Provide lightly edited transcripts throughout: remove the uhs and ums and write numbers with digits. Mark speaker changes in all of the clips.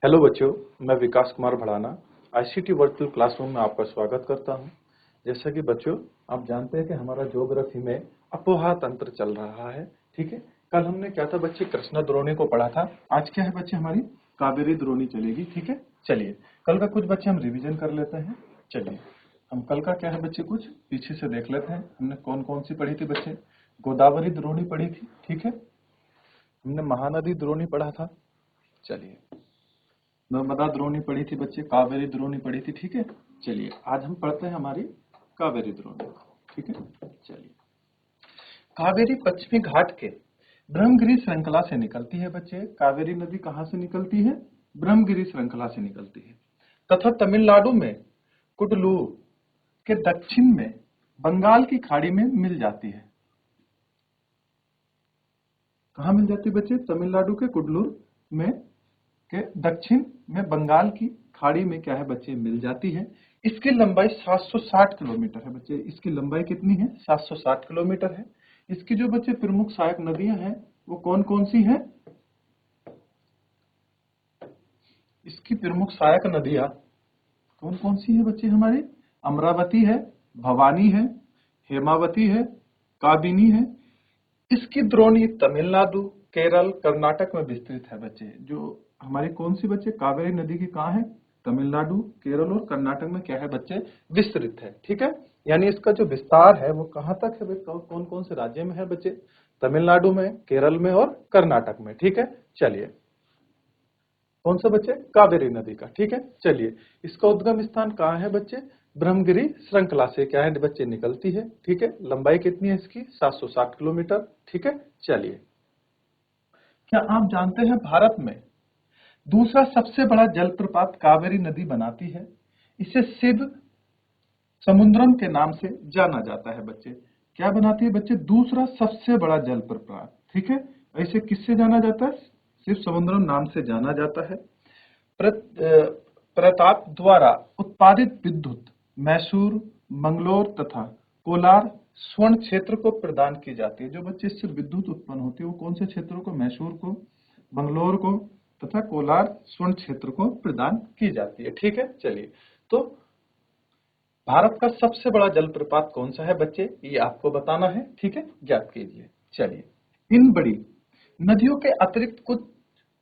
Speaker 1: Hello बच्चों, मैं Vikas Kumar Bhadana ICT virtual classroom में आपका स्वागत करता हूं। जैसा कि बच्चों आप जानते हैं कि हमारा ज्योग्राफी में अपोहा तंत्र चल रहा है। ठीक है, कल हमने क्या था बच्चे, कृष्णा द्रोणी को पढ़ा था। आज क्या है बच्चे, हमारी कावेरी द्रोणी चलेगी। ठीक है, चलिए कल का कुछ बच्चे हम रिविजन कर लेते हैं। चलिए हम कल का क्या है बच्चे, कुछ पीछे से देख लेते हैं। हमने कौन कौन सी पढ़ी थी बच्चे? गोदावरी द्रोणी पढ़ी थी। ठीक है, हमने महानदी द्रोणी पढ़ा था। चलिए नर्मदा द्रोणी पढ़ी थी बच्चे, कावेरी द्रोणी पढ़ी थी। ठीक है, चलिए आज हम पढ़ते हैं हमारी कावेरी द्रोणी। ठीक है, चलिए कावेरी पश्चिमी घाट के ब्रह्मगिरी श्रृंखला से निकलती है बच्चे। कावेरी नदी कहां से निकलती है? ब्रह्मगिरी श्रृंखला से निकलती है तथा तमिलनाडु में कुडलूर के दक्षिण में बंगाल की खाड़ी में मिल जाती है। कहां मिल जाती है बच्चे? तमिलनाडु के कुडलूर में के दक्षिण में बंगाल की खाड़ी में क्या है बच्चे, मिल जाती है। इसकी लंबाई 760 किलोमीटर है बच्चे। इसकी लंबाई कितनी है? 760 किलोमीटर है। इसकी जो बच्चे प्रमुख सहायक नदियां हैं वो कौन कौन सी हैं? इसकी प्रमुख सहायक नदियां कौन कौन सी है बच्चे हमारी? अमरावती है, भवानी है, हेमावती है, काबिनी है। इसकी द्रोणी तमिलनाडु, केरल, कर्नाटक में विस्तृत है बच्चे। जो हमारी कौन सी बच्चे, कावेरी नदी की कहाँ है? तमिलनाडु, केरल और कर्नाटक में क्या है बच्चे, विस्तृत है। ठीक है, यानी इसका जो विस्तार है वो कहाँ तक है? कौन कौन से राज्य में है बच्चे? तमिलनाडु में, केरल में और कर्नाटक में। ठीक है, चलिए कौन सा बच्चे? कावेरी नदी का। ठीक है, चलिए इसका उद्गम स्थान कहाँ है बच्चे? ब्रह्मगिरी श्रृंखला से क्या है बच्चे, निकलती है। ठीक है, लंबाई कितनी है इसकी? 760 किलोमीटर। ठीक है, चलिए क्या आप जानते हैं भारत में दूसरा सबसे बड़ा जलप्रपात कावेरी नदी बनाती है? इसे शिव समुद्रम के नाम से जाना जाता है बच्चे। क्या बनाती है बच्चे? दूसरा सबसे बड़ा जलप्रपात। ठीक है, ऐसे किससे जाना जाता है? शिव समुद्रम नाम से जाना जाता है। प्रताप द्वारा उत्पादित विद्युत मैसूर, मंगलोर तथा कोलार स्वर्ण क्षेत्र को प्रदान की जाती है। जो बच्चे इससे विद्युत उत्पन्न होती है वो कौन से क्षेत्रों को? मैसूर को, बंगलोर को तथा कोलार स्वर्ण क्षेत्र को प्रदान की जाती है। ठीक है, चलिए तो भारत का सबसे बड़ा जलप्रपात कौन सा है बच्चे, ये आपको बताना है। ठीक है, ज्ञात कीजिए। चलिए इन बड़ी नदियों के अतिरिक्त कुछ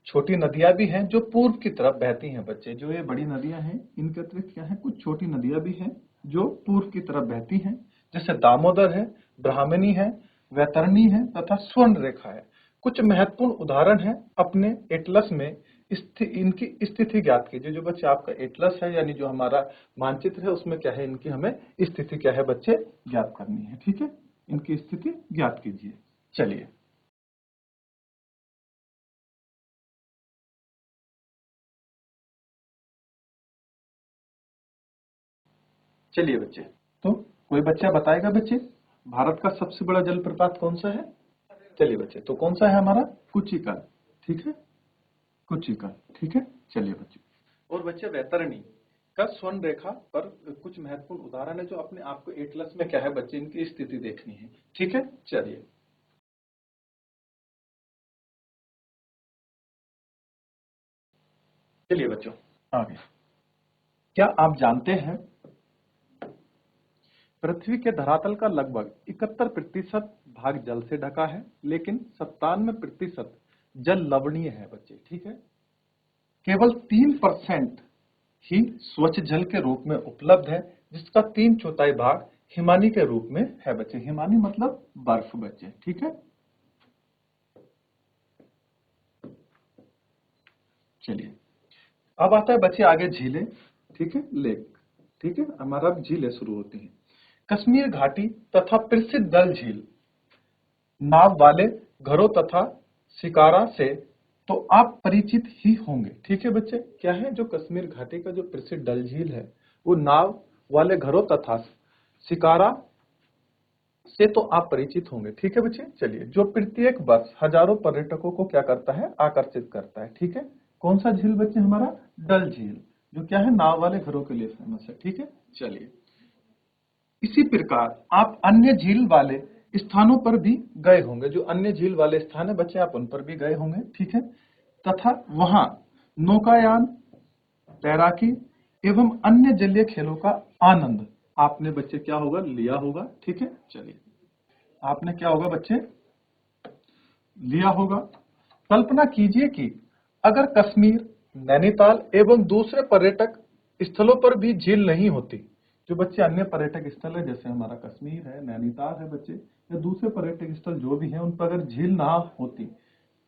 Speaker 1: छोटी नदियां भी हैं जो पूर्व की तरफ बहती हैं बच्चे। जो ये बड़ी नदियां हैं इनके अतिरिक्त क्या है, कुछ छोटी नदियां भी हैं जो पूर्व की तरफ बहती हैं। जैसे दामोदर है, ब्राह्मणी है, वैतरणी है तथा स्वर्ण रेखा है। कुछ महत्वपूर्ण उदाहरण है अपने एटलस में इनकी स्थिति ज्ञात कीजिए। जो बच्चे आपका एटलस है यानी जो हमारा मानचित्र है उसमें क्या है, इनकी हमें स्थिति क्या है बच्चे, ज्ञात करनी है। ठीक है, इनकी स्थिति ज्ञात कीजिए। चलिए चलिए बच्चे, तो कोई बच्चा बताएगा बच्चे भारत का सबसे बड़ा जलप्रपात कौन सा है? चलिए बच्चे, तो कौन सा है हमारा? कुचिकल। ठीक है, कुचिकल। ठीक है, चलिए बच्चे, और बच्चे वैतरणी का स्वर्ण रेखा पर कुछ महत्वपूर्ण उदाहरण है जो अपने आपको एटलस में क्या है बच्चे, इनकी स्थिति देखनी है। ठीक है, चलिए चलिए बच्चों आगे। क्या आप जानते हैं पृथ्वी के धरातल का लगभग 71% भाग जल से ढका है, लेकिन 97% जल लवणीय है बच्चे। ठीक है, केवल 3% ही स्वच्छ जल के रूप में उपलब्ध है, जिसका 3/4 भाग हिमानी के रूप में है बच्चे। हिमानी मतलब बर्फ बच्चे। ठीक है, चलिए अब आता है बच्चे आगे झीलें। ठीक है, लेक। ठीक है, हमारा अब झीलें शुरू होती हैं। कश्मीर घाटी तथा प्रसिद्ध डल झील नाव वाले घरों तथा शिकारा से तो आप परिचित ही होंगे। ठीक है बच्चे, क्या है, जो कश्मीर घाटी का जो प्रसिद्ध डल झील है वो नाव वाले घरों तथा शिकारा से तो आप परिचित होंगे। ठीक है बच्चे, चलिए जो प्रत्येक वर्ष हजारों पर्यटकों को क्या करता है, आकर्षित करता है। ठीक है, कौन सा झील बच्चे हमारा? डल झील, जो क्या है, नाव वाले घरों के लिए फेमस है। ठीक है, चलिए इसी प्रकार आप अन्य झील वाले स्थानों पर भी गए होंगे। जो अन्य झील वाले स्थान है बच्चे आप उन पर भी गए होंगे। ठीक है, तथा वहां नौकायान, तैराकी एवं अन्य जलीय खेलों का आनंद आपने बच्चे क्या होगा लिया होगा। ठीक है, चलिए आपने क्या होगा बच्चे लिया होगा। कल्पना कीजिए कि अगर कश्मीर, नैनीताल एवं दूसरे पर्यटक स्थलों पर भी झील नहीं होती, जो बच्चे अन्य पर्यटक स्थल है जैसे हमारा कश्मीर है, नैनीताल है बच्चे, या दूसरे पर्यटक स्थल जो भी है उन पर अगर झील ना होती,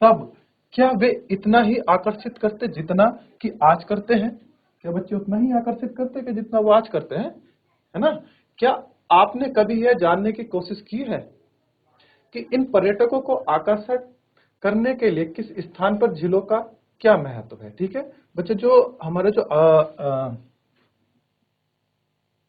Speaker 1: तब क्या वे इतना ही आकर्षित करते जितना कि आज करते हैं? क्या बच्चे उतना ही आकर्षित करते कि जितना वो आज करते हैं, है ना? क्या आपने कभी यह जानने की कोशिश की है कि इन पर्यटकों को आकर्षित करने के लिए किस स्थान पर झीलों का क्या महत्व है? ठीक है बच्चे, जो हमारे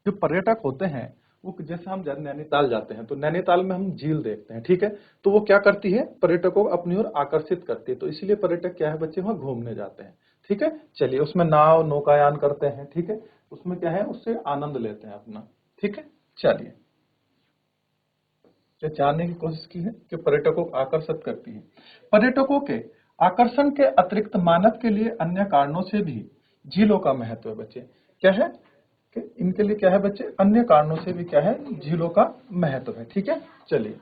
Speaker 1: जो पर्यटक होते हैं वो जैसे हम नैनीताल जाते हैं तो नैनीताल में हम झील देखते हैं। ठीक है, तो वो क्या करती है, पर्यटकों को अपनी ओर आकर्षित करती है, तो इसीलिए पर्यटक क्या है बच्चे वहां घूमने जाते हैं। ठीक है, चलिए उसमें नाव नौकायान करते हैं। ठीक है, उसमें क्या है उससे आनंद लेते हैं अपना। ठीक है, चलिए जो जानने की कोशिश की है कि पर्यटकों को आकर्षित करती है। पर्यटकों के आकर्षण के अतिरिक्त मानव के लिए अन्य कारणों से भी झीलों का महत्व है बच्चे। क्या है कि इनके लिए क्या है बच्चे, अन्य कारणों से भी क्या है झीलों का महत्व है। ठीक है, चलिए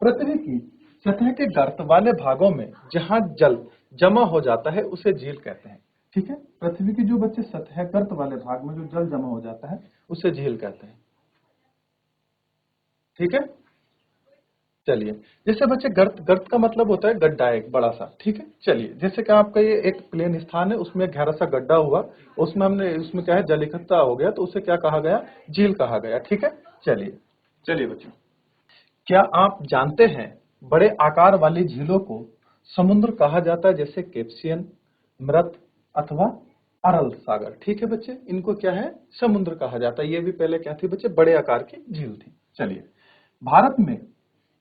Speaker 1: पृथ्वी की सतह के गर्त वाले भागों में जहां जल जमा हो जाता है उसे झील कहते हैं। ठीक है, पृथ्वी की जो बच्चे सतह गर्त वाले भाग में जो जल जमा हो जाता है उसे झील कहते हैं। ठीक है, चलिए जैसे बच्चे गर्त, गर्त का मतलब होता है गड्ढा एक बड़ा सा। ठीक है, चलिए जैसे कि आपका ये एक प्लेन स्थान है उसमें गहरा सा गड्ढा हुआ, उसमें हमने उसमें क्या है जल इकट्ठा हो गया तो उसे क्या कहा गया, झील कहा गया। ठीक है, चलिए चलिए बच्चों क्या आप जानते हैं बड़े आकार वाली झीलों को समुद्र कहा जाता है, जैसे कैप्सियन, मृत अथवा अरल सागर। ठीक है बच्चे, इनको क्या है समुद्र कहा जाता है। ये भी पहले क्या थी बच्चे, बड़े आकार की झील थी। चलिए भारत में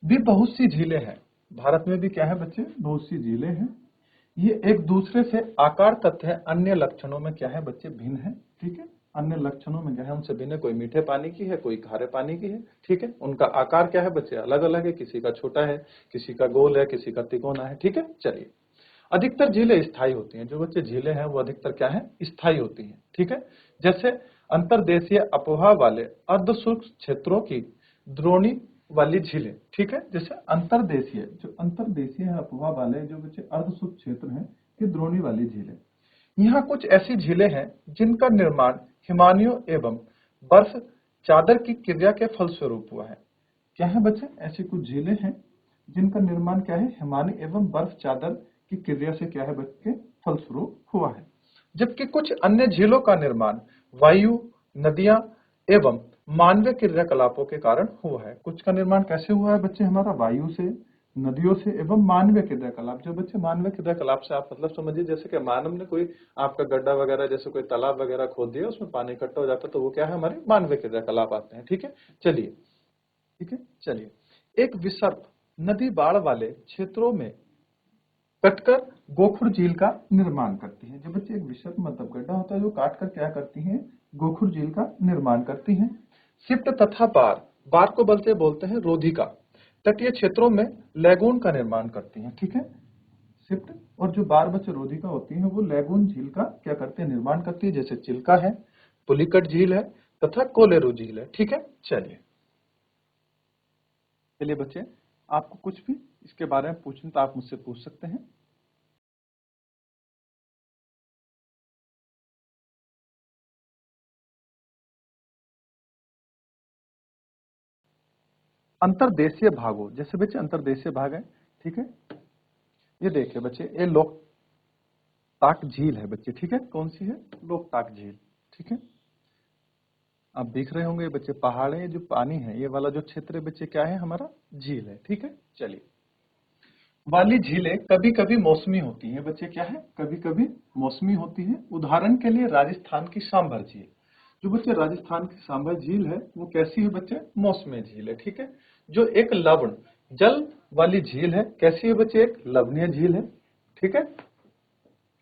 Speaker 1: भी बहुत सी झीलें हैं। भारत में भी क्या है बच्चे, बहुत सी झीलें हैं। ये एक दूसरे से आकार तथा अन्य लक्षणों में क्या है बच्चे भिन्न है। ठीक है, अन्य लक्षणों में क्या है उनसे भिन्न है, कोई मीठे पानी की है, कोई खारे पानी की है। ठीक है, उनका आकार क्या है बच्चे अलग अलग है, किसी का छोटा है, किसी का गोल है, किसी का तिकोना है। ठीक है, चलिए अधिकतर झीलें स्थायी होती हैं। जो बच्चे झीलें हैं वो अधिकतर क्या है स्थायी होती हैं। ठीक है, जैसे अंतर्देशीय अफवाह वाले अर्धशुष्क क्षेत्रों की द्रोणी वाली झीलें। ठीक है, जैसे अंतर्देशीय, जो अंतर्देशीय है अफवाह वाले जो बच्चे अर्धशुष्क क्षेत्र हैं, ये द्रोणी वाली झीलें। यहाँ कुछ ऐसी झीलें हैं जिनका निर्माण हिमानियों एवं बर्फ चादर की क्रिया के फलस्वरूप हुआ है। क्या है बच्चे, ऐसी कुछ झीलें हैं जिनका निर्माण क्या है हिमानी एवं बर्फ चादर की क्रिया से क्या है बच्चे फलस्वरूप हुआ है। जबकि कुछ अन्य झीलों का निर्माण वायु, नदियां एवं मानवीय क्रियाकलापों के कारण हुआ है। कुछ का निर्माण कैसे हुआ है बच्चे, हमारा वायु से, नदियों से एवं मानवीय क्रियाकलाप। जो बच्चे मानवीय क्रियाकलाप से आप मतलब समझिए जैसे कि मानव ने कोई आपका गड्ढा वगैरह जैसे कोई तालाब वगैरह खोद दिया, उसमें पानी इकट्ठा हो जाता है, तो वो क्या है हमारे मानवीय क्रियाकलाप आते हैं। ठीक है, चलिए ठीक है, चलिए एक विसर्प नदी बाढ़ वाले क्षेत्रों में कटकर गोखुर झील का निर्माण करती है। जो बच्चे एक विसर्प मतलब गड्ढा होता है जो काटकर क्या करती हैं, गोखुर झील का निर्माण करती हैं। सिप्ट तथा बार, बार को बोलते हैं रोधिका, तटीय क्षेत्रों में लैगून का निर्माण करती हैं। ठीक है, सिप्ट और जो बार बच्चे रोधिका होती हैं वो लैगून झील का क्या करते हैं निर्माण करती है, जैसे चिल्का है, पुलिकट झील है तथा कोलेरू झील है। ठीक है, चलिए चलिए बच्चे आपको कुछ भी इसके बारे में पूछना तो आप मुझसे पूछ सकते हैं। अंतर्देशीय भागों, जैसे बच्चे अंतर्देशीय भाग है। ठीक है, ये देखिए बच्चे ये लोकताक झील है बच्चे। ठीक है, कौन सी है, लोकताक झील। ठीक है, आप देख रहे होंगे बच्चे पहाड़ है, जो पानी है ये वाला जो क्षेत्र है बच्चे क्या है हमारा झील है। ठीक है, चलिए वाली झीलें कभी कभी मौसमी होती हैं बच्चे। क्या है, कभी कभी मौसमी होती है। उदाहरण के लिए राजस्थान की सांभर झील। जो बच्चे राजस्थान की सांभर झील है वो कैसी है बच्चे, मौसमी झील है। ठीक है, जो एक लवण जल वाली झील है, कैसी है बच्चे, एक लवणीय झील है। ठीक है,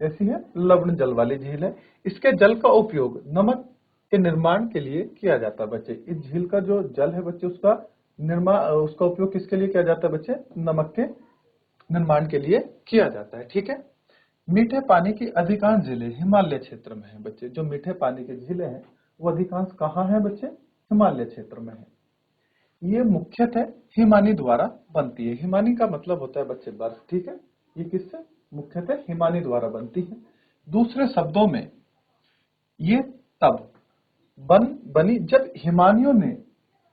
Speaker 1: कैसी है, लवण जल वाली झील है। इसके जल का उपयोग नमक के निर्माण के लिए किया जाता है बच्चे। इस झील का जो जल है बच्चे उसका निर्माण, उसका उपयोग किसके लिए किया जाता है बच्चे, नमक के निर्माण के लिए किया जाता है। ठीक है, मीठे पानी की अधिकांश झीलें हिमालय क्षेत्र में है बच्चे। जो मीठे पानी की झीलें हैं वो अधिकांश कहाँ है बच्चे? हिमालय क्षेत्र में है। ये मुख्यतः हिमानी द्वारा बनती है। हिमानी का मतलब होता है बच्चे बर्फ, ठीक है। ये किससे? मुख्यतः हिमानी द्वारा बनती है। दूसरे शब्दों में ये तब बनी जब हिमानियों ने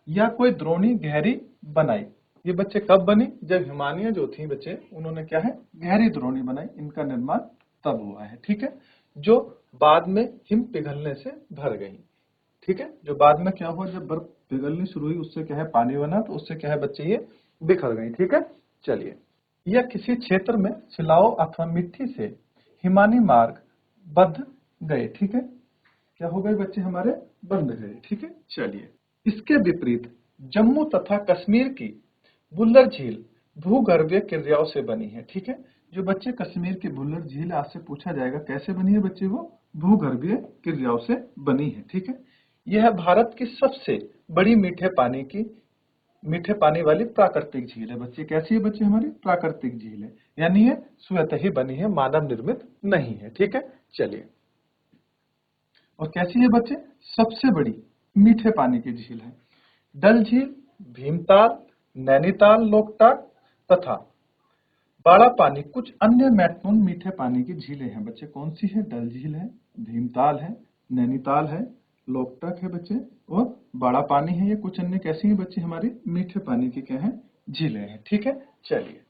Speaker 1: या कोई द्रोणी गहरी बनाई। ये बच्चे कब बनी? जब हिमानियां जो थी बच्चे उन्होंने क्या है, गहरी द्रोणी बनाई। इनका निर्माण तब हुआ है, ठीक है, जो बाद में हिम पिघलने से भर गई, ठीक है। जो बाद में क्या हुआ, जब बर्फ पिघलनी शुरू हुई उससे क्या है पानी बना, तो उससे क्या है बच्चे ये बिखर गई, ठीक है। चलिए, यह किसी क्षेत्र में शिलाओं अथवा मिट्टी से हिमानी मार्ग बंध गए, ठीक है। क्या हो गए बच्चे? हमारे बंध गए, ठीक है। चलिए, इसके विपरीत जम्मू तथा कश्मीर की बुल्लर झील भूगर्भीय क्रियाओं से बनी है, ठीक है। जो बच्चे कश्मीर की बुल्लर झील, आज से पूछा जाएगा कैसे बनी है बच्चे? वो भूगर्भीय क्रियाओं से बनी है, ठीक है। यह भारत की सबसे बड़ी मीठे पानी वाली प्राकृतिक झील है बच्चे। कैसी है बच्चे? हमारी प्राकृतिक झील है, यानी ये स्वतः ही बनी है, मानव निर्मित नहीं है, ठीक है। चलिए, और कैसी है बच्चे? सबसे बड़ी मीठे पानी की झील है। डल झील, भीमताल, नैनीताल लोकटाक तथा बाड़ा पानी कुछ अन्य महत्वपूर्ण मीठे पानी की झीलें हैं बच्चे। कौन सी है? डल झील है, भीमताल है, नैनीताल है, लोकटाक है बच्चे, और बाड़ा पानी है। ये कुछ अन्य कैसी हैं बच्चे? हमारी मीठे पानी की क्या है? झीलें हैं, ठीक है। चलिए,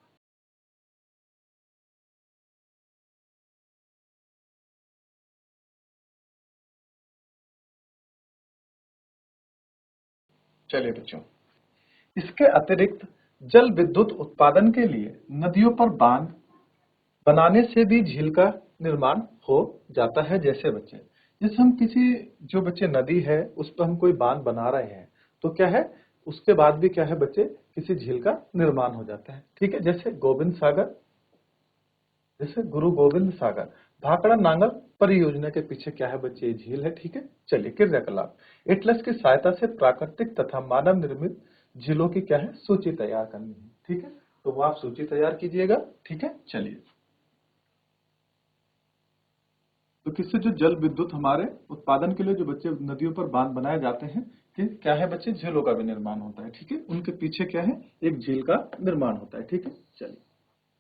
Speaker 1: चलिए बच्चों, इसके अतिरिक्त जल विद्युत उत्पादन के लिए नदियों पर बांध बनाने से भी झील का निर्माण हो जाता है। जैसे बच्चे, जैसे हम किसी, जो बच्चे नदी है उस पर हम कोई बांध बना रहे हैं, तो क्या है उसके बाद भी क्या है बच्चे, किसी झील का निर्माण हो जाता है, ठीक है। जैसे गोविंद सागर, जैसे गुरु गोविंद सागर भाखड़ा नांगल परियोजना के पीछे क्या है बच्चे? ये झील है, ठीक है। चलिए, क्रियाकलाप। एटलस की सहायता से प्राकृतिक तथा मानव निर्मित झीलों की क्या है? सूची तैयार करनी है, ठीक है। तो वो आप सूची तैयार कीजिएगा, ठीक है। चलिए, तो किससे? जो जल विद्युत हमारे उत्पादन के लिए जो बच्चे नदियों पर बांध बनाए जाते हैं, कि क्या है बच्चे? झीलों का भी निर्माण होता है, ठीक है। उनके पीछे क्या है? एक झील का निर्माण होता है, ठीक है। चलिए,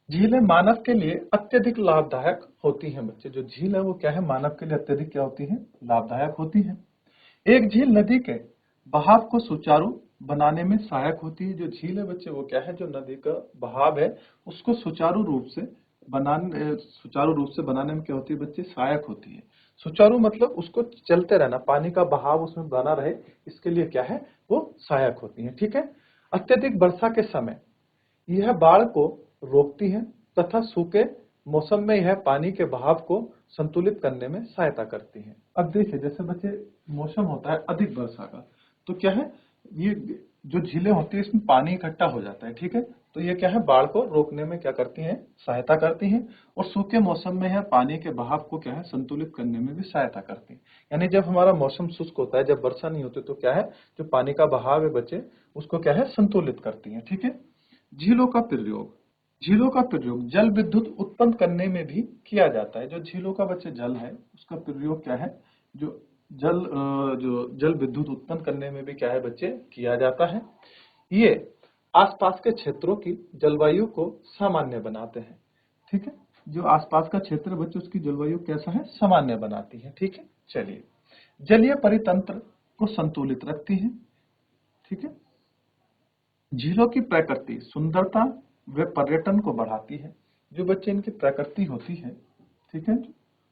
Speaker 1: झीलें मानव के लिए अत्यधिक लाभदायक होती हैं बच्चे। जो झील है वो क्या है? मानव के लिए अत्यधिक क्या होती है? लाभदायक होती है। एक झील नदी के बहाव को सुचारू बनाने में सहायक होती है। जो झील है बच्चे वो क्या है? जो नदी का बहाव है उसको सुचारू रूप से बनाने में क्या होती है बच्चे? सहायक होती है। सुचारू मतलब उसको चलते रहना, पानी का बहाव उसमें बना रहे, इसके लिए क्या है? वो सहायक होती है, ठीक है। अत्यधिक वर्षा के समय यह बाढ़ को रोकती है तथा सूखे मौसम में यह पानी के बहाव को संतुलित करने में सहायता करती है। अब देखिए, जैसे बच्चे मौसम होता है अधिक वर्षा का, तो क्या है, ये जो झीलें होती है इसमें पानी इकट्ठा हो जाता है, ठीक है। तो ये क्या है? बाढ़ को रोकने में क्या करती हैं? सहायता करती हैं। और सूखे मौसम में यह पानी के बहाव को क्या है? संतुलित करने में भी सहायता करती है। यानी जब हमारा मौसम शुष्क होता है, जब वर्षा नहीं होती, तो क्या है? जो पानी का बहाव है बच्चे उसको क्या है? संतुलित करती है, ठीक है। झीलों का प्रयोग, झीलों का प्रयोग जल विद्युत उत्पन्न करने में भी किया जाता है। जो झीलों का बच्चे जल है उसका प्रयोग क्या है? जो जो जल विद्युत उत्पन्न करने में भी क्या है बच्चे? किया जाता है। ये आसपास के क्षेत्रों की जलवायु को सामान्य बनाते हैं, ठीक है। जो आसपास का क्षेत्र है बच्चे उसकी जलवायु कैसा है? सामान्य बनाती है, ठीक है। चलिए, जलीय परितंत्र को संतुलित रखती है, ठीक है। झीलों की प्रकृति सुंदरता व पर्यटन को बढ़ाती है। जो बच्चे इनकी प्रकृति होती है, ठीक है,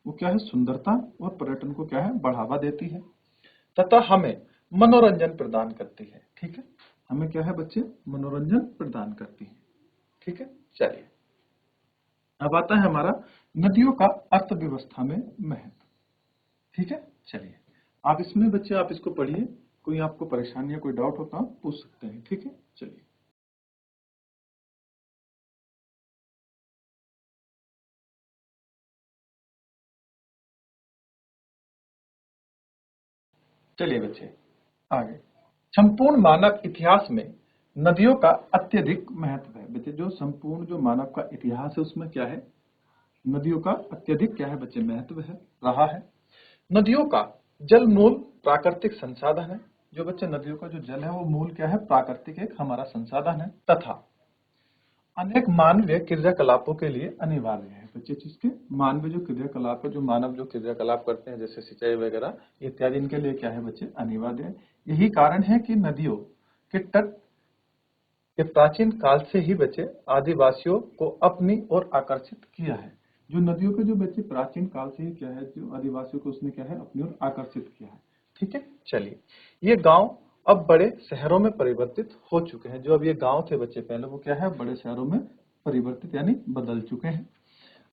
Speaker 1: वो क्या है? सुंदरता और पर्यटन को क्या है? बढ़ावा देती है तथा हमें मनोरंजन प्रदान करती है, ठीक है। हमें क्या है बच्चे? मनोरंजन प्रदान करती है, ठीक है। चलिए, अब आता है हमारा नदियों का अर्थव्यवस्था में महत्व, ठीक है। चलिए, आप इसमें बच्चे आप इसको पढ़िए, कोई आपको परेशानी या कोई डाउट हो तो आप पूछ सकते हैं, ठीक है। चलिए, चलिए बच्चे आगे। संपूर्ण मानव इतिहास में नदियों का अत्यधिक महत्व है बच्चे। जो संपूर्ण जो मानव का इतिहास है उसमें क्या है? नदियों का अत्यधिक क्या है बच्चे महत्व है रहा है। नदियों का जल मूल प्राकृतिक संसाधन है। जो बच्चे नदियों का जो जल है वो मूल क्या है, प्राकृतिक एक हमारा संसाधन है, तथा अनेक मानवीय क्रियाकलापों के लिए अनिवार्य है। बच्चे जिसके मानवीय जो क्रियाकलाप है, जो मानव जो क्रियाकलाप करते हैं जैसे सिंचाई वगैरह इत्यादि, इनके लिए क्या है बच्चे अनिवार्य है। यही कारण है कि नदियों के तट के प्राचीन काल से ही बच्चे आदिवासियों को अपनी ओर आकर्षित किया है। जो नदियों के जो बच्चे प्राचीन काल से ही क्या है, जो आदिवासियों को उसने क्या है अपनी ओर आकर्षित किया है। ठीक है, चलिए ये गांव अब बड़े शहरों में परिवर्तित हो चुके हैं। जो अब ये गांव थे बच्चे पहले, वो क्या है बड़े शहरों में परिवर्तित यानी बदल चुके हैं।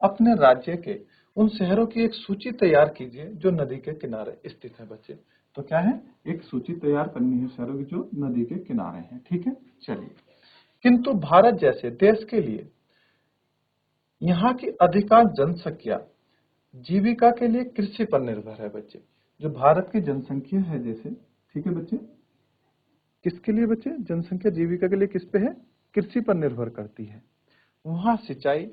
Speaker 1: अपने राज्य के उन शहरों की एक सूची तैयार कीजिए जो नदी के किनारे स्थित है बच्चे। तो क्या है, एक सूची तैयार करनी है शहरों की जो नदी के किनारे हैं। ठीक है, चलिए। किंतु भारत जैसे देश के लिए यहाँ की अधिकांश जनसंख्या जीविका के लिए कृषि पर निर्भर है बच्चे। जो भारत की जनसंख्या है जैसे, ठीक है बच्चे, किसके लिए बच्चे जनसंख्या जीविका के लिए किस पे है, कृषि पर निर्भर करती है। वहां सिंचाई,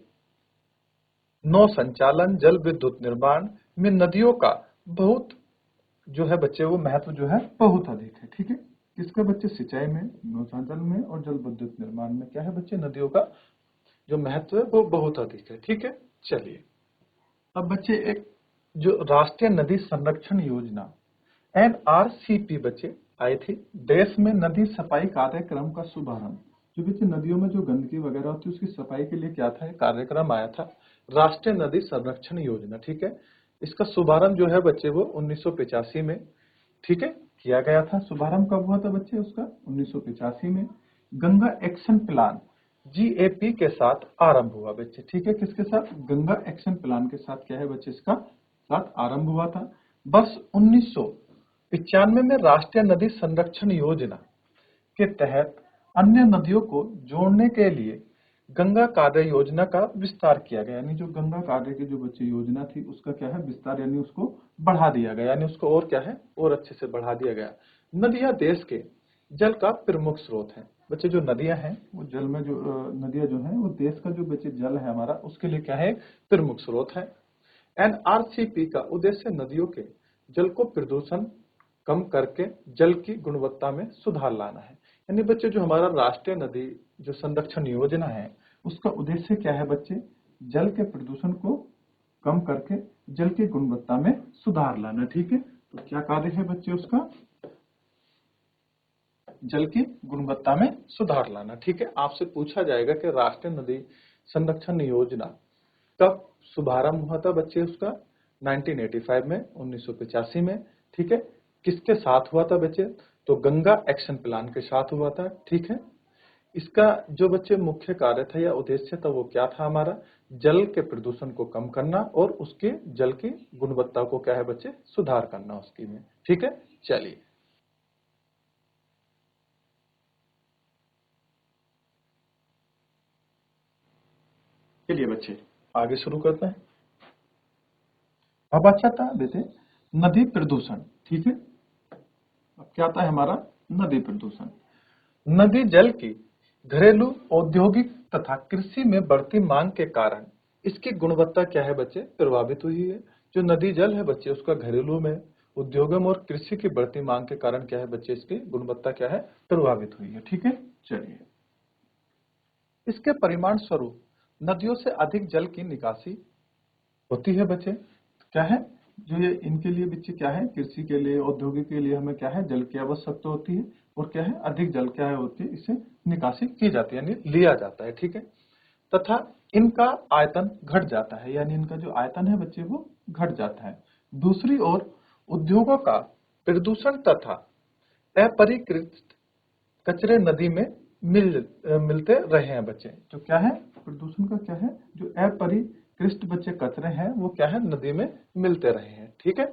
Speaker 1: नौ संचालन, जल विद्युत निर्माण में नदियों का बहुत जो है बच्चे वो महत्व जो है बहुत अधिक है। ठीक है, किसका बच्चे, सिंचाई में, नौ संचालन में और जल विद्युत निर्माण में क्या है बच्चे, नदियों का जो महत्व है वो बहुत अधिक है। ठीक है, चलिए अब बच्चे एक जो राष्ट्रीय नदी संरक्षण योजना NRCP बच्चे आई थी। देश में नदी सफाई कार्यक्रम का शुभारंभ, जो बच्चे नदियों में जो गंदगी वगैरह होती है उसकी सफाई के लिए क्या था, कार्यक्रम आया था, राष्ट्रीय नदी संरक्षण योजना। ठीक है, इसका शुभारंभ जो है बच्चे वो 1985 में, ठीक है, किया गया था। शुभारंभ कब हुआ था बच्चे उसका, 1985 में। गंगा एक्शन प्लान GAP के साथ आरंभ हुआ बच्चे। ठीक है, किसके साथ, गंगा एक्शन प्लान के साथ क्या है बच्चे, इसका साथ आरंभ हुआ था। वर्ष 1995 में राष्ट्रीय नदी संरक्षण योजना के तहत अन्य नदियों को जोड़ने के लिए गंगा कार्य योजना का विस्तार किया गया। यानी जो गंगा कार्य की जो बच्चे योजना थी उसका क्या है विस्तार, यानी उसको बढ़ा दिया गया, यानी उसको और क्या है और अच्छे से बढ़ा दिया गया। नदियां देश के जल का प्रमुख स्रोत है बच्चे। जो नदियां हैं वो जल में जो नदियां जो है वो देश का जो बच्चे जल है हमारा उसके लिए क्या है प्रमुख स्रोत है। NRCP का उद्देश्य नदियों के जल को प्रदूषण कम करके जल की गुणवत्ता में सुधार लाना है। यानी बच्चे जो हमारा राष्ट्रीय नदी जो संरक्षण योजना है उसका उद्देश्य क्या है बच्चे, जल के प्रदूषण को कम करके जल की गुणवत्ता में सुधार लाना। ठीक है, तो क्या कार्य है बच्चे उसका, जल की गुणवत्ता में सुधार लाना। ठीक है, आपसे पूछा जाएगा कि राष्ट्रीय नदी संरक्षण योजना कब शुभारंभ हुआ था बच्चे उसका, 1985 में, 1985 में। ठीक है, किसके साथ हुआ था बच्चे, तो गंगा एक्शन प्लान के साथ हुआ था। ठीक है, इसका जो बच्चे मुख्य कार्य था या उद्देश्य था वो क्या था हमारा, जल के प्रदूषण को कम करना और उसके जल की गुणवत्ता को क्या है बच्चे सुधार करना उसकी में। ठीक है, चलिए चलिए बच्चे आगे शुरू करते हैं। अब अच्छा था जैसे नदी प्रदूषण। ठीक है, अब क्या आता है हमारा नदी प्रदूषण। नदी जल की घरेलू, औद्योगिक तथा कृषि में बढ़ती मांग के कारण इसकी गुणवत्ता क्या है बच्चे प्रभावित हुई है। जो नदी जल है बच्चे उसका घरेलू में, उद्योगों में और कृषि की बढ़ती मांग के कारण क्या है बच्चे इसकी गुणवत्ता क्या है प्रभावित हुई है। ठीक है, चलिए इसके परिमाण स्वरूप नदियों से अधिक जल की निकासी होती है बच्चे। क्या है, जो ये इनके लिए बच्चे क्या है, कृषि के लिए, औद्योगिक के लिए हमें क्या है जल की आवश्यकता होती है और क्या है अधिक जल क्या है होती है, इससे निकासी की जाती है यानी लिया जाता है। ठीक है, तथा इनका आयतन घट जाता है, यानी इनका जो आयतन है बच्चे वो घट जाता है। दूसरी ओर उद्योगों का प्रदूषण तथा अपरिकृत कचरे नदी में मिलते रहे हैं बच्चे। जो क्या है प्रदूषण का क्या है, जो अपरिकृत बच्चे कचरे हैं वो क्या है नदी में मिलते रहे हैं। ठीक है,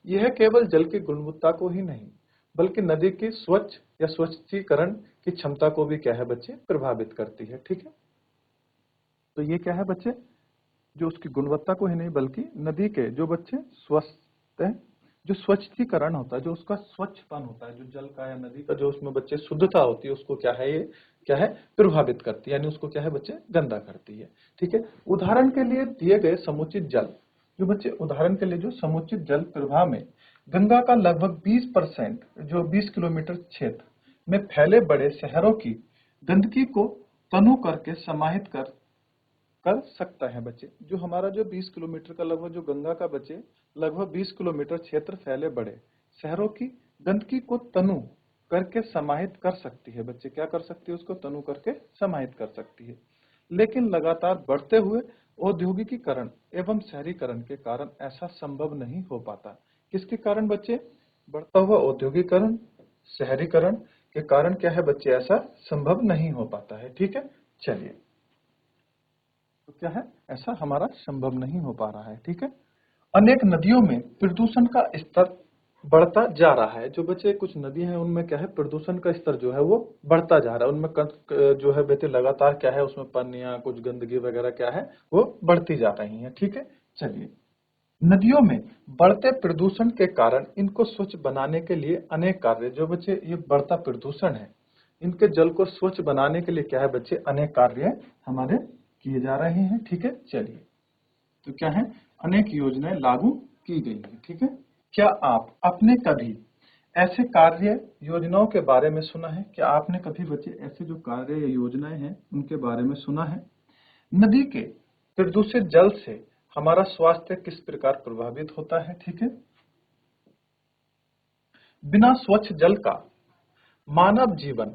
Speaker 1: यह केवल जल की गुणवत्ता को ही नहीं बल्कि नदी की स्वच्छ या स्वच्छीकरण की क्षमता को भी क्या है बच्चे प्रभावित करती है। ठीक है, तो ये क्या है बच्चे, जो उसकी गुणवत्ता को ही नहीं बल्कि नदी के जो बच्चे स्वस्थ जो स्वच्छतीकरण होता है, जो उसका स्वच्छपन होता है, जो जल का या नदी का जो उसमें बच्चे शुद्धता होती है, उसको क्या है, ये क्या है, प्रभावित करती है, यानी उसको क्या है बच्चे, गंदा करती है। ठीक है, उदाहरण के लिए दिए गए समुचित जल, जो बच्चे उदाहरण के लिए जो समुचित जल प्रवाह में गंगा का लगभग 20% जो 20 किलोमीटर क्षेत्र में फैले बड़े शहरों की गंदगी को तनु करके समाहित कर सकता है बच्चे। जो हमारा जो 20 किलोमीटर का लगभग जो गंगा का बच्चे लगभग 20 किलोमीटर क्षेत्र फैले बड़े शहरों की गंदगी को तनु करके समाहित कर सकती है बच्चे। क्या कर सकती है, उसको तनु करके समाहित कर सकती है। लेकिन लगातार बढ़ते हुए औद्योगिकीकरण एवं शहरीकरण के कारण ऐसा संभव नहीं हो पाता। किसके कारण बच्चे, बढ़ता हुआ औद्योगिकरण, शहरीकरण के कारण क्या है बच्चे, ऐसा संभव नहीं हो पाता है। ठीक है, चलिए, तो क्या है, ऐसा हमारा संभव नहीं हो पा रहा है। ठीक है, अनेक नदियों में प्रदूषण का स्तर बढ़ता जा रहा है। जो बच्चे कुछ नदी हैं उनमें क्या है, प्रदूषण का स्तर जो है वो बढ़ता जा रहा है। उनमें जो है बेटे लगातार क्या है, उसमें पनिया कुछ गंदगी वगैरह क्या है वो बढ़ती जा रही है। ठीक है, चलिए, नदियों में बढ़ते प्रदूषण के कारण इनको स्वच्छ बनाने के लिए अनेक कार्य, जो बच्चे ये बढ़ता प्रदूषण है, इनके जल को स्वच्छ बनाने के लिए क्या है बच्चे, अनेक कार्य हमारे किए जा रहे हैं। ठीक है, चलिए, तो क्या है, अनेक योजनाएं लागू की गई हैं। ठीक है, क्या आप अपने कभी ऐसे कार्य योजनाओं के बारे में सुना है? क्या आपने कभी बच्चे ऐसे जो कार्य या योजनाएं हैं उनके बारे में सुना है? नदी के प्रदूषित जल से हमारा स्वास्थ्य किस प्रकार प्रभावित होता है? ठीक है, बिना स्वच्छ जल का मानव जीवन,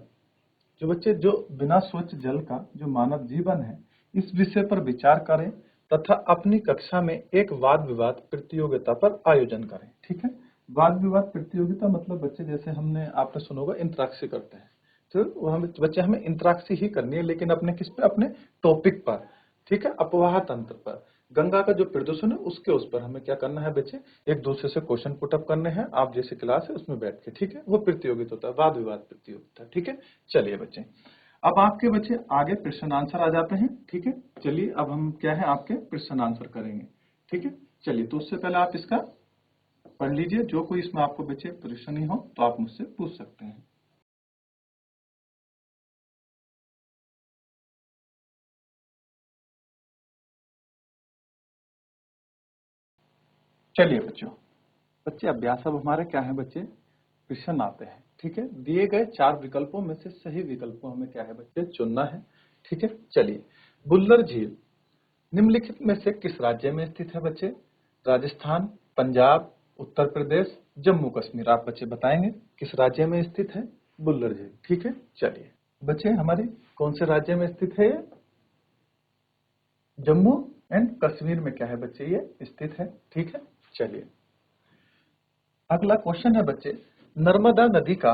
Speaker 1: जो बच्चे जो बिना स्वच्छ जल का जो मानव जीवन है, इस विषय पर विचार करें तथा अपनी कक्षा में एक वाद विवाद प्रतियोगिता पर आयोजन करें। ठीक है, वाद विवाद प्रतियोगिता मतलब बच्चे जैसे हमने आपने सुना होगा इंतराक्सी करते हैं, तो हम बच्चे हमें इंतराक्सी ही करनी है, लेकिन अपने किस पे, अपने टॉपिक पर। ठीक है, अपवाह तंत्र पर, गंगा का जो प्रदूषण है उसके उस पर हमें क्या करना है बच्चे, एक दूसरे से क्वेश्चन पुटअप करने हैं। आप जैसे क्लास है उसमें बैठ के, ठीक है, वो प्रतियोगिता होता है, वाद विवाद प्रतियोगिता। ठीक है, चलिए बच्चे, अब आपके बच्चे आगे प्रश्न आंसर आ जाते हैं। ठीक है, चलिए, अब हम क्या है आपके प्रश्न आंसर करेंगे। ठीक है, चलिए, तो उससे पहले आप इसका पढ़ लीजिए, जो कोई इसमें आपको बच्चे परेशानी हो तो आप मुझसे पूछ सकते हैं। चलिए बच्चों, बच्चे अभ्यास अब हमारे क्या है बच्चे, प्रश्न आते हैं। ठीक है, दिए गए 4 विकल्पों में से सही विकल्प को हमें क्या है बच्चे चुनना है। ठीक है, चलिए, बुल्लर झील निम्नलिखित में से किस राज्य में स्थित है बच्चे? राजस्थान, पंजाब, उत्तर प्रदेश, जम्मू कश्मीर। आप बच्चे बताएंगे किस राज्य में स्थित है बुल्लर झील। ठीक है, चलिए बच्चे, हमारे कौन से राज्य में स्थित है ये? जम्मू एंड कश्मीर में क्या है बच्चे, ये स्थित है। ठीक है, चलिए, अगला क्वेश्चन है बच्चे, नर्मदा नदी का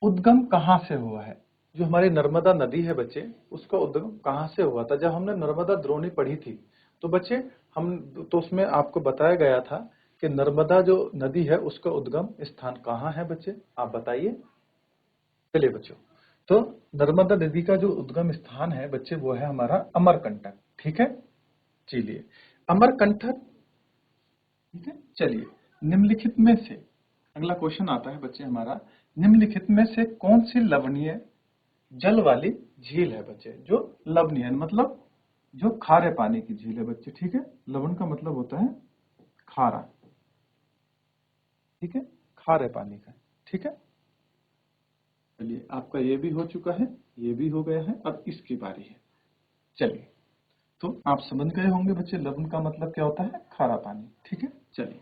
Speaker 1: उद्गम कहां से हुआ है? जो हमारी नर्मदा नदी है बच्चे, उसका उद्गम कहां से हुआ था? जब हमने नर्मदा द्रोणी पढ़ी थी तो बच्चे हम तो उसमें आपको बताया गया था कि नर्मदा जो नदी है उसका उद्गम स्थान कहां है बच्चे, आप बताइए। चलिए बच्चों, तो नर्मदा नदी का जो उद्गम स्थान है बच्चे वो है हमारा अमरकंटक। ठीक है, चलिए, अमरकंटक। ठीक है, चलिए, निम्नलिखित में से अगला क्वेश्चन आता है बच्चे हमारा, निम्नलिखित में से कौन सी लवणीय जल वाली झील है बच्चे? जो लवणीय मतलब जो खारे पानी की झील है बच्चे। ठीक है, लवण का मतलब होता है खारा। ठीक है, खारे पानी का। ठीक है, चलिए, आपका ये भी हो चुका है, ये भी हो गया है, अब इसकी बारी है। चलिए, तो आप समझ गए होंगे बच्चे लवण का मतलब क्या होता है, खारा पानी। ठीक है, चलिए,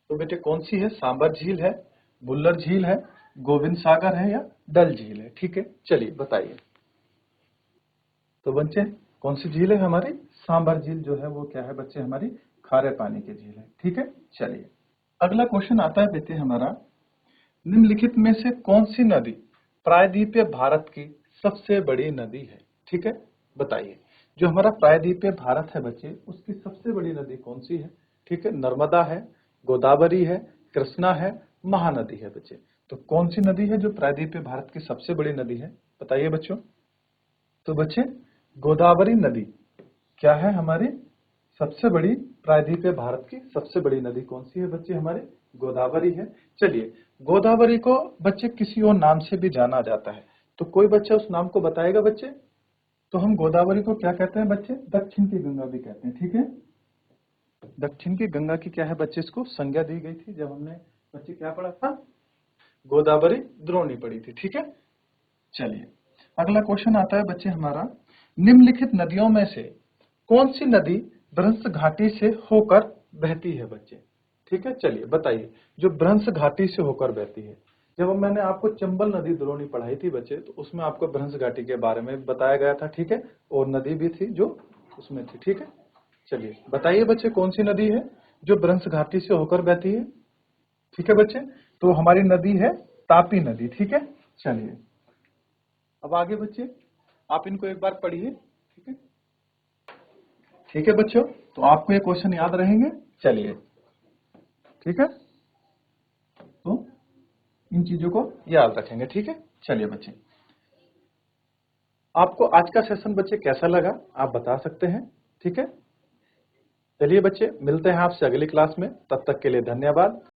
Speaker 1: तो बेटे कौन सी है, सांबर झील है, बुल्लर झील है, गोविंद सागर है या डल झील है? ठीक है, चलिए बताइए। तो बच्चे कौन सी झील है हमारी, सांबर झील जो है वो क्या है बच्चे, हमारी खारे पानी की झील है। ठीक है, चलिए, अगला क्वेश्चन आता है बेटे हमारा, निम्नलिखित में से कौन सी नदी प्रायद्वीपीय भारत की सबसे बड़ी नदी है? ठीक है, बताइए, जो हमारा प्रायद्वीपीय भारत है बच्चे उसकी सबसे बड़ी नदी कौन सी है? ठीक है, नर्मदा है, गोदावरी है, कृष्णा है, महानदी है बच्चे। तो कौन सी नदी है जो प्रायद्वीपीय भारत की सबसे बड़ी नदी है, बताइए बच्चों। तो बच्चे गोदावरी नदी क्या है हमारी सबसे बड़ी प्रायद्वीप है भारत की सबसे बड़ी नदी कौन सी है बच्चे हमारे? गोदावरी है। चलिए, गोदावरी को बच्चे किसी और नाम से भी जाना जाता है, तो कोई बच्चा उस नाम को बताएगा बच्चे? तो हम गोदावरी को क्या कहते हैं बच्चे? दक्षिण की गंगा भी कहते हैं, ठीक है। दक्षिण की गंगा की क्या है बच्चे, इसको संज्ञा दी गई थी जब हमने बच्चे क्या पढ़ा था? गोदावरी द्रोणी पढ़ी थी, ठीक है। चलिए, अगला क्वेश्चन आता है बच्चे हमारा, निम्नलिखित नदियों में से कौन सी नदी भ्रंश घाटी से होकर बहती है बच्चे? ठीक है, चलिए बताइए, जो भ्रंश घाटी से होकर बहती है। जब मैंने आपको चंबल नदी द्रोणी पढ़ाई थी बच्चे, तो उसमें आपको भ्रंश घाटी के बारे में बताया गया था, ठीक है, और नदी भी थी जो उसमें थी, ठीक है। चलिए बताइए बच्चे, कौन सी नदी है जो भ्रंश घाटी से होकर बहती है? ठीक है बच्चे, तो हमारी नदी है तापी नदी, ठीक है। चलिए, अब आगे बच्चे आप इनको एक बार पढ़िए, ठीक है। ठीक है बच्चों, तो आपको ये क्वेश्चन याद रहेंगे। चलिए, ठीक है, तो इन चीजों को याद रखेंगे, ठीक है। चलिए बच्चे, आपको आज का सेशन बच्चे कैसा लगा आप बता सकते हैं, ठीक है। चलिए बच्चे, मिलते हैं आपसे अगली क्लास में, तब तक के लिए धन्यवाद।